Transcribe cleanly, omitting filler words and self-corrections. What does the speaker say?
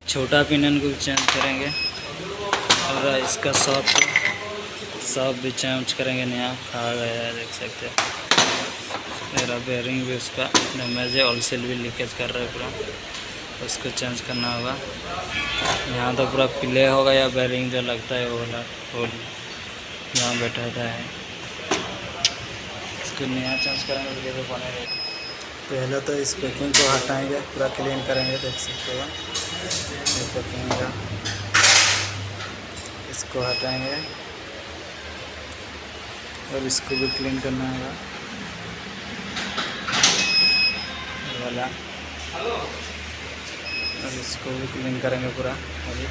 छोटा पिनन को चेंज करेंगे और इसका सब भी चेंज करेंगे। नया खा गया है, देख सकते हैं। मेरा बेयरिंग भी उसका डैमेज है, ऑयल सील भी लीकेज कर रहा है पूरा, उसको चेंज करना होगा। यहाँ तो पूरा प्ले होगा या बेयरिंग जो लगता है वो वाला होल यहाँ बैठा है, इसको नया चेंज करेंगे तो कैसे बनेगा। पहले तो इस पैकिंग को हटाएंगे, पूरा क्लीन करेंगे, देख सकते हो ये पैकिंग का, इसको हटाएंगे और इसको भी क्लीन करना होगा वाला, और इसको भी क्लीन करेंगे पूरा अभी।